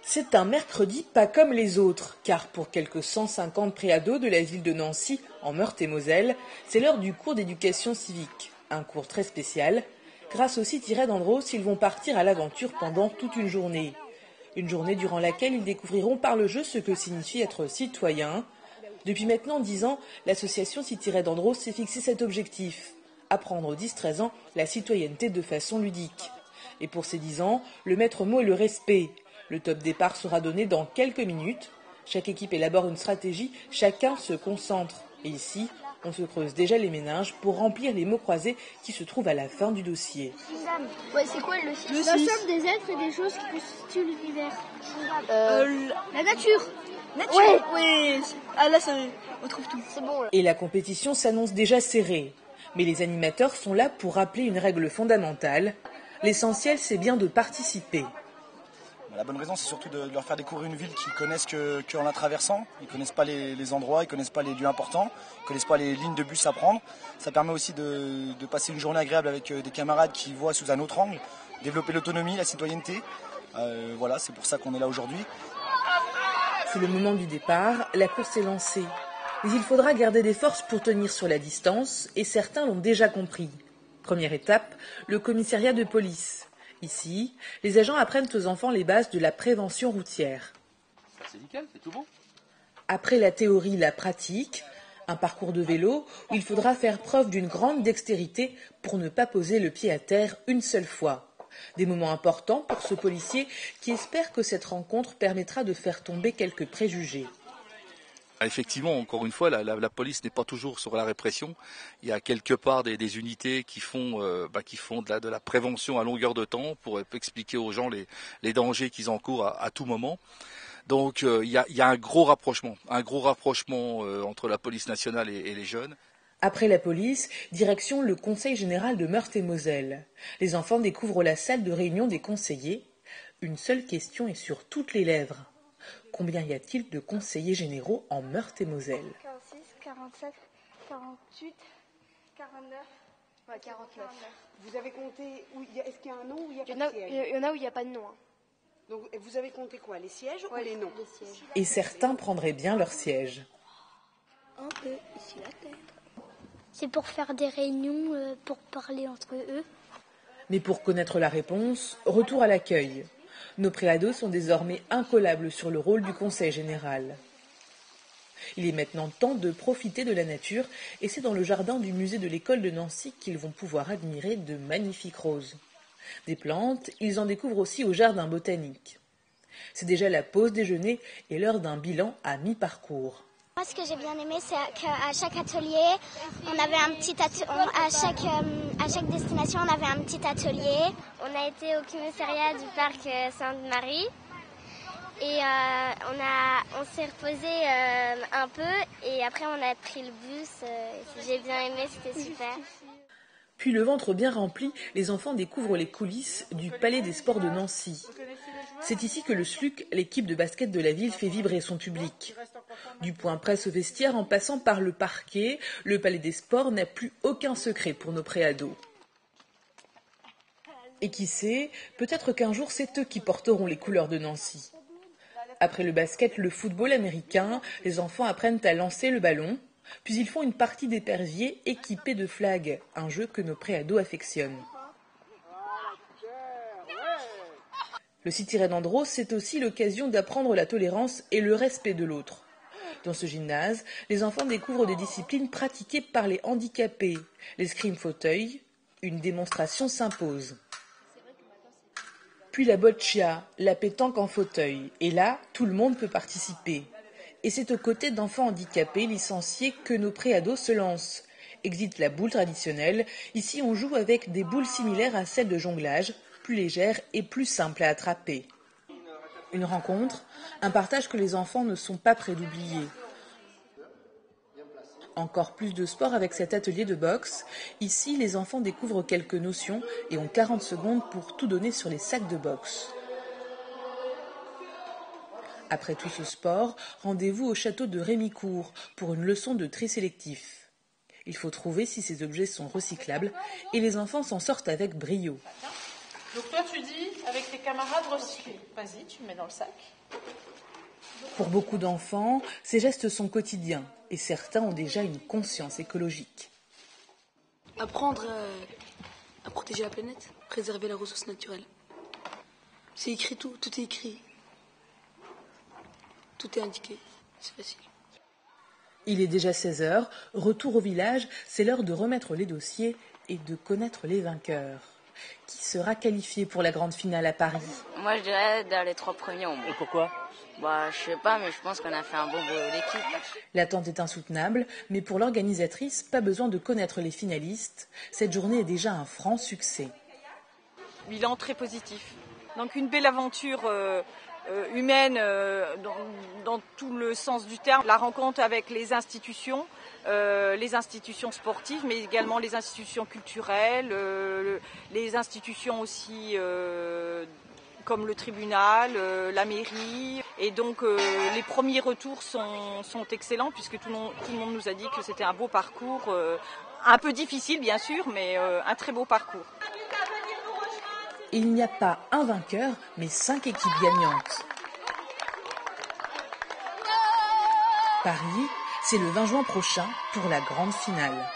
C'est un mercredi pas comme les autres, car pour quelques 150 préados de la ville de Nancy, en Meurthe-et-Moselle, c'est l'heure du cours d'éducation civique. Un cours très spécial. Grâce au site d'Andros, ils vont partir à l'aventure pendant toute une journée. Une journée durant laquelle ils découvriront par le jeu ce que signifie être citoyen. Depuis maintenant 10 ans, l'association City d'Andros s'est fixé cet objectif. Apprendre aux 10-13 ans la citoyenneté de façon ludique. Et pour ces 10 ans, le maître mot est le respect. Le top départ sera donné dans quelques minutes. Chaque équipe élabore une stratégie, chacun se concentre. Et ici, on se creuse déjà les méninges pour remplir les mots croisés qui se trouvent à la fin du dossier. Ouais, c'est quoi le 6? La somme des êtres et des choses qui constituent l'univers. La nature. Ouais. Oui. Ah là, on trouve tout. C'est bon. Là. Et la compétition s'annonce déjà serrée. Mais les animateurs sont là pour rappeler une règle fondamentale. L'essentiel, c'est bien de participer. La bonne raison, c'est surtout de leur faire découvrir une ville qu'ils connaissent qu'en la traversant. Ils ne connaissent pas les endroits, ils ne connaissent pas les lieux importants, ils ne connaissent pas les lignes de bus à prendre. Ça permet aussi de passer une journée agréable avec des camarades qui voient sous un autre angle, développer l'autonomie, la citoyenneté. Voilà, c'est pour ça qu'on est là aujourd'hui. C'est le moment du départ, la course est lancée. Mais il faudra garder des forces pour tenir sur la distance, et certains l'ont déjà compris. Première étape, le commissariat de police. Ici, les agents apprennent aux enfants les bases de la prévention routière. C'est nickel, c'est tout bon. Après la théorie, la pratique, un parcours de vélo où il faudra faire preuve d'une grande dextérité pour ne pas poser le pied à terre une seule fois. Des moments importants pour ce policier qui espère que cette rencontre permettra de faire tomber quelques préjugés. Effectivement, encore une fois, la police n'est pas toujours sur la répression. Il y a quelque part des unités qui font de la prévention à longueur de temps pour expliquer aux gens les dangers qu'ils encourent à tout moment. Donc il y a un gros rapprochement entre la police nationale et les jeunes. Après la police, direction le Conseil général de Meurthe-et-Moselle. Les enfants découvrent la salle de réunion des conseillers. Une seule question est sur toutes les lèvres. Combien y a-t-il de conseillers généraux en Meurthe-et-Moselle? 46, 47, 48, 49. Ouais, 49. Vous avez compté, est-ce qu'il y a un nom ou il n'y a pas de siège? Il y en a où il n'y a pas de nom. Hein. Donc vous avez compté quoi? Les sièges ou les noms? Les sièges. Et certains prendraient bien leur siège. Un peu ici la tête. C'est pour faire des réunions, pour parler entre eux. Mais pour connaître la réponse, retour à l'accueil. Nos préados sont désormais incollables sur le rôle du conseil général. Il est maintenant temps de profiter de la nature et c'est dans le jardin du musée de l'école de Nancy qu'ils vont pouvoir admirer de magnifiques roses. Des plantes, ils en découvrent aussi au jardin botanique. C'est déjà la pause déjeuner et l'heure d'un bilan à mi-parcours. Moi, ce que j'ai bien aimé, c'est qu'à chaque atelier, on avait un petit à chaque destination, on avait un petit atelier. On a été au commissariat du parc Sainte-Marie et on s'est reposé un peu et après on a pris le bus. J'ai bien aimé, c'était super. Puis le ventre bien rempli, les enfants découvrent les coulisses du Palais des Sports de Nancy. C'est ici que le SLUC, l'équipe de basket de la ville, fait vibrer son public. Du point presse au vestiaire en passant par le parquet, le Palais des Sports n'a plus aucun secret pour nos préados. Et qui sait, peut-être qu'un jour c'est eux qui porteront les couleurs de Nancy. Après le basket, le football américain, les enfants apprennent à lancer le ballon, puis ils font une partie d'épervier équipée de flags, un jeu que nos préados affectionnent. Le City d'Andros, c'est aussi l'occasion d'apprendre la tolérance et le respect de l'autre. Dans ce gymnase, les enfants découvrent des disciplines pratiquées par les handicapés. L'escrime fauteuil, une démonstration s'impose. Puis la boccia, la pétanque en fauteuil. Et là, tout le monde peut participer. Et c'est aux côtés d'enfants handicapés licenciés que nos préados se lancent. Exit la boule traditionnelle. Ici, on joue avec des boules similaires à celles de jonglage, plus légères et plus simples à attraper. Une rencontre, un partage que les enfants ne sont pas prêts d'oublier. Encore plus de sport avec cet atelier de boxe. Ici, les enfants découvrent quelques notions et ont 40 secondes pour tout donner sur les sacs de boxe. Après tout ce sport, rendez-vous au château de Rémicourt pour une leçon de tri sélectif. Il faut trouver si ces objets sont recyclables et les enfants s'en sortent avec brio. Donc toi tu dis avec tes camarades recyclés. Vas-y, tu le mets dans le sac. Pour beaucoup d'enfants, ces gestes sont quotidiens et certains ont déjà une conscience écologique. Apprendre à protéger la planète, préserver la ressource naturelle. C'est écrit tout est écrit. Tout est indiqué, c'est facile. Il est déjà 16h, retour au village, c'est l'heure de remettre les dossiers et de connaître les vainqueurs. Qui sera qualifié pour la grande finale à Paris? Moi je dirais dans les 3 premiers au moins. Et pourquoi? Je sais pas, mais je pense qu'on a fait un bon boulot d'équipe. L'attente est insoutenable, mais pour l'organisatrice, pas besoin de connaître les finalistes. Cette journée est déjà un franc succès. Bilan très positif. Donc une belle aventure humaine dans tout le sens du terme. La rencontre avec les institutions sportives, mais également les institutions culturelles, les institutions aussi comme le tribunal, la mairie. Et donc les premiers retours sont excellents puisque tout le monde nous a dit que c'était un beau parcours, un peu difficile bien sûr, mais un très beau parcours. Il n'y a pas un vainqueur, mais 5 équipes gagnantes. Paris, c'est le 20 juin prochain pour la grande finale.